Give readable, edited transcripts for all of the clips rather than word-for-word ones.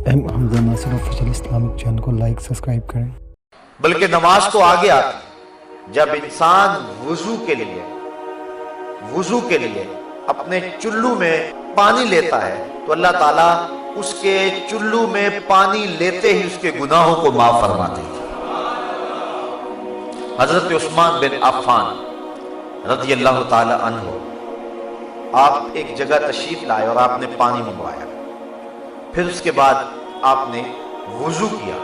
حمزہ ناصر official Islamic channel کو like subscribe کریں۔ بلکہ نماز تو آگے آتی جب انسان وضو کے لیے اپنے چلو میں پانی لیتا ہے تو اللہ تعالیٰ اس کے چلو میں پانی لیتے ہی اس کے گناہوں کو معاف فرما دیتے۔ حضرت عثمان بن عفان رضی اللہ تعالی عنہ آپ ایک جگہ تشریف لائے اور آپ نے پانی منگوایا، پھر اس کے بعد آپ نے وضو کیا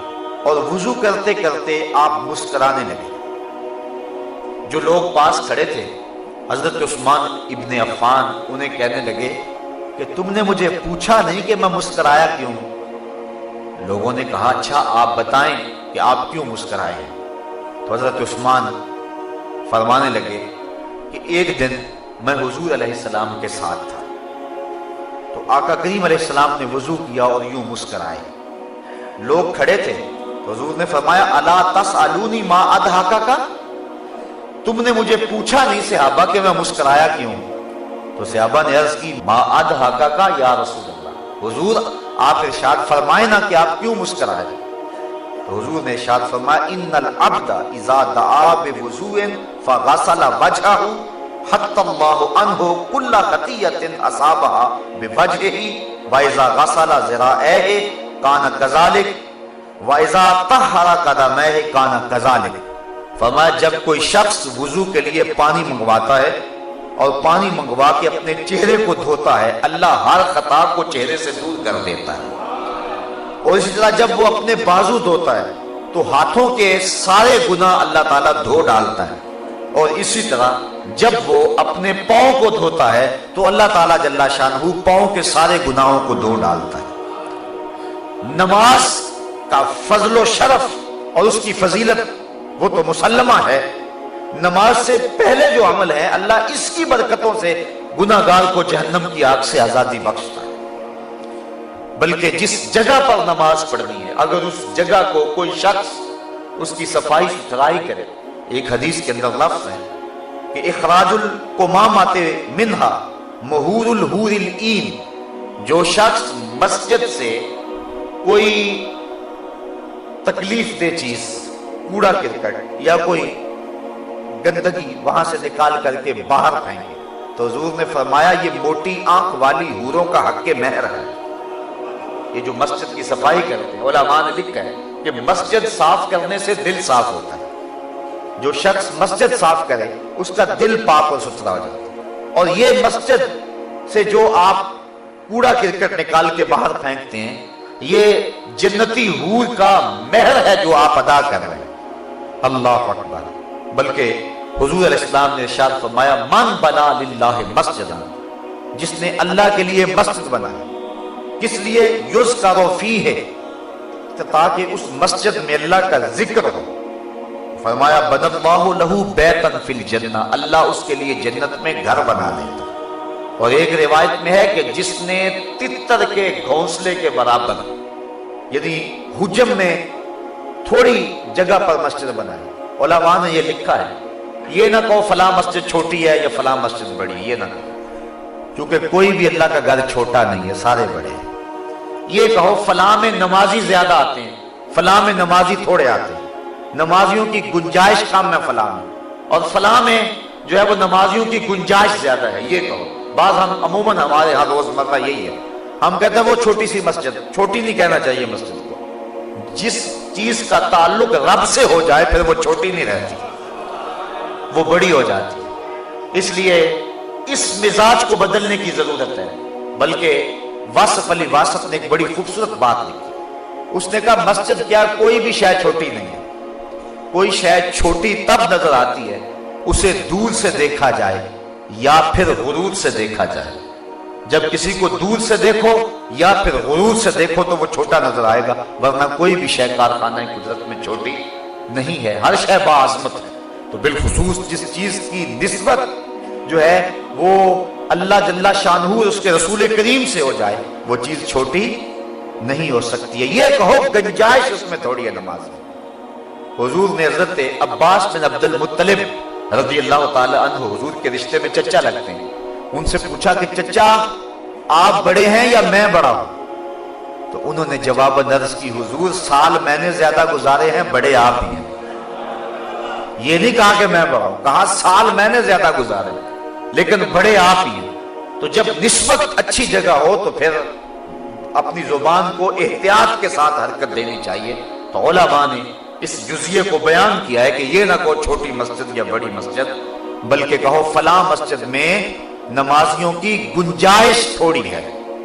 اور وضو کرتے کرتے آپ مسکرانے لگے۔ جو لوگ پاس کھڑے تھے حضرت عثمان ابن عفان انہیں کہنے لگے کہ تم نے مجھے پوچھا نہیں کہ میں مسکرایا کیوں؟ لوگوں نے کہا اچھا آپ بتائیں کہ آپ کیوں مسکرائے ہیں؟ تو حضرت عثمان فرمانے لگے کہ ایک دن میں حضور علیہ السلام کے ساتھ تھا تو آقا کریم علیہ السلام نے وضو کیا اور یوں مسکرائے۔ لوگ کھڑے تھے تو حضور نے فرمایا الا تسألونی ما اضحکک، تم نے مجھے پوچھا نہیں صحابہ کہ میں مسکرایا کیوں؟ تو صحابہ نے عرض کی ما اضحکک یا رسول اللہ، حضور آپ ارشاد فرمائے نا کہ آپ کیوں مسکرائے؟ تو حضور نے ارشاد فرمایا ان العبد اذا دعا بوضوء فغسل وجهه حتى الله عنه كل خطيئة اصابها بوجهه واذا غسل ذراعيه كان كذلك واذا طهر قدميه كان كذلك۔ فرمایا جب کوئی شخص وضو کے لیے پانی منگواتا ہے اور پانی منگوا کے اپنے چہرے کو دھوتا ہے اللہ ہر خطا کو چہرے سے دور کر دیتا ہے، اور اسی طرح جب وہ اپنے بازو دھوتا ہے تو ہاتھوں کے سارے گناہ اللہ تعالیٰ دھو ڈالتا ہے، اور اسی طرح جب وہ اپنے پاؤں کو دھوتا ہے تو اللہ تعالیٰ جل شانہ پاؤں کے سارے گناہوں کو دھو ڈالتا ہے۔ نماز کا فضل و شرف اور اس کی فضیلت وہ تو مسلمہ ہے، نماز سے پہلے جو عمل ہے اللہ اس کی برکتوں سے گناہگار کو جہنم کی آگ سے آزادی بخشتا ہے۔ بلکہ جس جگہ پر نماز پڑھنی ہے اگر اس جگہ کو کوئی شخص اس کی صفائی ستھرائی کرے، ایک حدیث کے اندر لفظ ہے کہ اخراج القمامۃ منہا مہور الحور العین، جو شخص مسجد سے کوئی تکلیف دہ چیز کوڑا کرکٹ یا کوئی گندگی وہاں سے نکال کر کے باہر پھینکے تو حضور نے فرمایا یہ موٹی آنکھ والی حوروں کا حق مہر ہے۔ یہ جو مسجد کی صفائی کرتے ہیں علماء نے لکھا ہے کہ مسجد صاف کرنے سے دل صاف ہوتا ہے، جو شخص مسجد صاف کرے اس کا دل پاک اور ستھرا ہو جاتا ہے، اور یہ مسجد سے جو آپ کوڑا کرکٹ نکال کے باہر پھینکتے ہیں یہ جنتی حور کا مہر ہے جو آپ ادا کر رہے ہیں۔ اللہ اکبر۔ بلکہ حضور علیہ السلام نے ارشاد فرمایا من بنا للہ مسجدا، جس نے اللہ کے لیے مسجد بنایا، کس لیے یذکر فیہ، تاکہ اس مسجد میں اللہ کا ذکر ہو، فرمایا بنى اللہ لہ بیتا فی الجنہ، اللہ اس کے لیے جنت میں گھر بنا دیتا۔ اور ایک روایت میں ہے کہ جس نے تتر کے گھونسلے کے برابر یعنی حجم میں تھوڑی جگہ پر مسجد بنائی، علماء نے یہ لکھا ہے یہ نہ کہو فلاں مسجد چھوٹی ہے یا فلاں مسجد بڑی، یہ نہ کہو، کیونکہ کوئی بھی اللہ کا گھر چھوٹا نہیں ہے، سارے بڑے ہیں۔ یہ کہو فلاں میں نمازی زیادہ آتے ہیں، فلاں میں نمازی تھوڑے آتے ہیں، نمازیوں کی گنجائش کم ہے فلاں میں، اور فلاں میں جو ہے وہ نمازیوں کی گنجائش زیادہ ہے، یہ کہو۔ بعض ہم عموماً ہمارے ہاں روزمرہ یہی ہے، ہم کہتے ہیں وہ چھوٹی سی مسجد، چھوٹی نہیں کہنا چاہیے مسجد کو، جس چیز کا تعلق رب سے ہو جائے پھر وہ چھوٹی نہیں رہتی، وہ بڑی ہو جاتی ہے۔ اس لیے اس مزاج کو بدلنے کی ضرورت ہے۔ بلکہ واصف علی واسط نے ایک بڑی خوبصورت بات لکھی، اس نے کہا مسجد کیا کوئی بھی شے چھوٹی نہیں ہے، کوئی شے چھوٹی تب نظر آتی ہے اسے دور سے دیکھا جائے یا پھر غرور سے دیکھا جائے۔ جب کسی کو دور سے دیکھو یا پھر غرور سے دیکھو تو وہ چھوٹا نظر آئے گا، ورنہ کوئی بھی شے کارخانہ قدرت میں چھوٹی نہیں ہے، ہر شے باعظمت ہے۔ تو بالخصوص جس چیز کی نسبت جو ہے وہ اللہ جل شانہ اس کے رسول کریم سے ہو جائے وہ چیز چھوٹی نہیں ہو سکتی ہے۔ یہ کہو گنجائش اس میں تھوڑی ہے نماز میں۔ حضور نے حضرت عباس بن عبد المطلب رضی اللہ تعالی عنہ حضور کے رشتے میں چچا لگتے ہیں، ان سے پوچھا کہ چچا آپ بڑے ہیں یا میں بڑا ہوں؟ تو انہوں نے جواب عرض کی حضور سال میں نے زیادہ گزارے ہیں، بڑے آپ ہی ہیں۔ یہ نہیں کہا کہ میں بڑا ہوں، کہا سال میں نے زیادہ گزارے لیکن بڑے آپ ہی ہیں۔ تو جب نسبت اچھی جگہ ہو تو پھر اپنی زبان کو احتیاط کے ساتھ حرکت دینی چاہیے۔ تو علماء نے اس جزیے کو بیان کیا ہے کہ یہ نہ کہو چھوٹی مسجد یا بڑی مسجد، بلکہ کہو فلاں مسجد میں نمازیوں کی گنجائش تھوڑی ہے،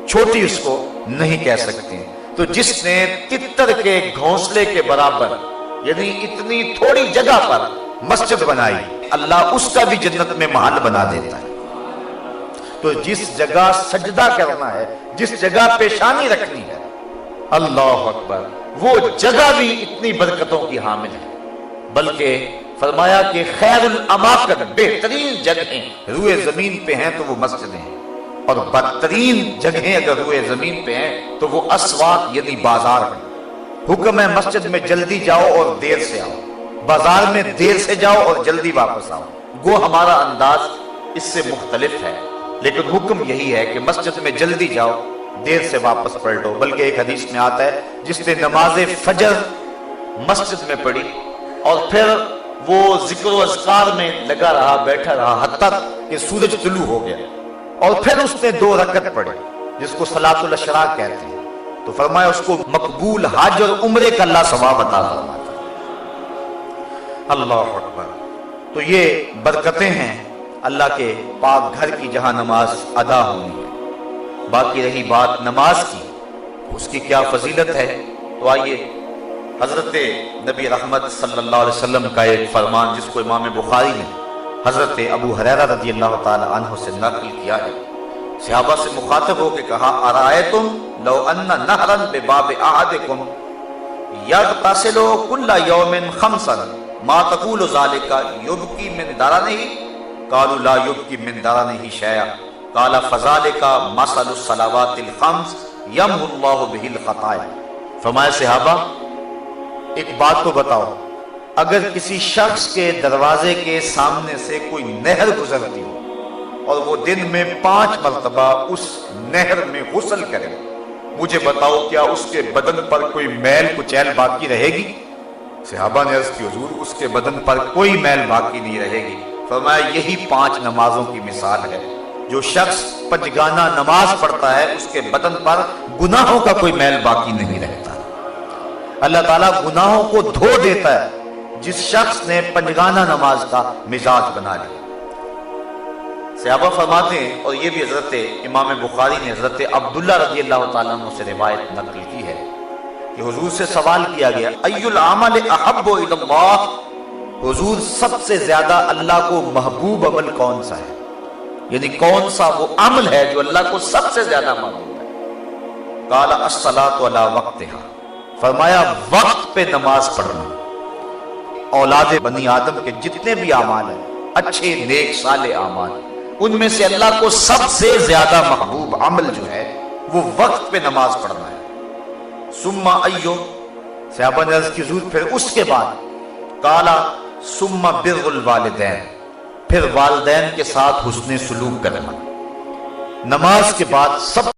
چھوٹی اس کو نہیں کہہ سکتے۔ تو جس نے تتر کے گھونسلے کے برابر یعنی اتنی تھوڑی جگہ پر مسجد بنائی، اللہ اس کا بھی جنت میں محل بنا دیتا ہے۔ تو جس جگہ سجدہ کرنا ہے، جس جگہ پیشانی رکھنی ہے، اللہ اکبر، وہ جگہ بھی اتنی برکتوں کی حامل ہے۔ بلکہ فرمایا کہ خیر الاماکن، بہترین جگہیں روئے زمین پہ ہیں تو وہ مسجدیں ہیں، اور بدترین جگہیں اگر روئے زمین پہ ہیں تو وہ اسواق یعنی بازار ہیں۔ حکم ہے مسجد میں جلدی جاؤ اور دیر سے آؤ، بازار میں دیر سے جاؤ اور جلدی واپس آؤ۔ گو ہمارا انداز اس سے مختلف ہے، لیکن حکم یہی ہے کہ مسجد میں جلدی جاؤ، دیر سے واپس پلٹو۔ بلکہ ایک حدیث میں آتا ہے جس نے نماز فجر مسجد میں پڑھی اور پھر وہ ذکر و اذکار میں لگا رہا، بیٹھا رہا حتیٰ کہ سورج طلوع ہو گیا، اور پھر اس نے 2 رکعت پڑھی جس کو صلاۃ الاشراق کہتے ہیں، تو فرمایا اس کو مقبول حج اور عمرے کا اللہ ثواب عطا فرماتا ہے۔ اللہ اکبر۔ تو یہ برکتیں ہیں اللہ کے پاک گھر کی جہاں نماز ادا ہونی ہے۔ باقی رہی بات نماز کی، اس کی کیا فضیلت ہے، تو آئیے حضرت نبی رحمت صلی اللہ علیہ وسلم کا ایک فرمان جس کو امام بخاری نے حضرت ابو ہریرہ رضی اللہ تعالی عنہ سے نقل کیا ہے، صحابہ سے مخاطب ہو کے کہا ارائیتم لو ان نہرا بباب احدکم یغتسل کل یوم 5 ما تقول ذلك یبکی من درنہ قالوا لا یبکی من درنہ شیئا قال فذلك مثل الصلوات الخمس یمحو اللہ بہ الخطایا۔ فرمایا صحابہ ایک بات تو بتاؤ، اگر کسی شخص کے دروازے کے سامنے سے کوئی نہر گزرتی ہو اور وہ دن میں 5 مرتبہ اس نہر میں غسل کرے، مجھے بتاؤ کیا اس کے بدن پر کوئی میل کچیل باقی رہے گی؟ صحابہ نے عرض کی حضور اس کے بدن پر کوئی میل باقی نہیں رہے گی۔ فرمایا یہی 5 نمازوں کی مثال ہے، جو شخص 5 گانا نماز پڑھتا ہے اس کے بدن پر گناہوں کا کوئی میل باقی نہیں رہتا۔ اللہ تعالیٰ گناہوں کو دھو دیتا ہے جس شخص نے 5 گانا نماز کا مزاج بنا لیا۔ صحابہ فرماتے ہیں، اور یہ بھی حضرت امام بخاری نے حضرت عبداللہ رضی اللہ تعالیٰ عنہ سے روایت نقل کی ہے کہ حضور سے سوال کیا گیا ای العمل احب الی اللہ، حضور سب سے زیادہ اللہ کو محبوب عمل کون سا ہے، یعنی کون سا وہ عمل ہے جو اللہ کو سب سے زیادہ محبوب ہے؟ قال الصلاۃ علی وقتہا، فرمایا وقت پہ نماز پڑھنا۔ اولاد بنی آدم کے جتنے بھی اعمال ہیں، اچھے نیک صالح اعمال، ان میں سے اللہ کو سب سے زیادہ محبوب عمل جو ہے وہ وقت پہ نماز پڑھنا ہے۔ ثم ایو، صحابہ نے عرض کی حضور پھر اس کے بعد؟ قالا ثم بر الوالدین، پھر والدین کے ساتھ حسن سلوک کرنا۔ نماز کے بعد سب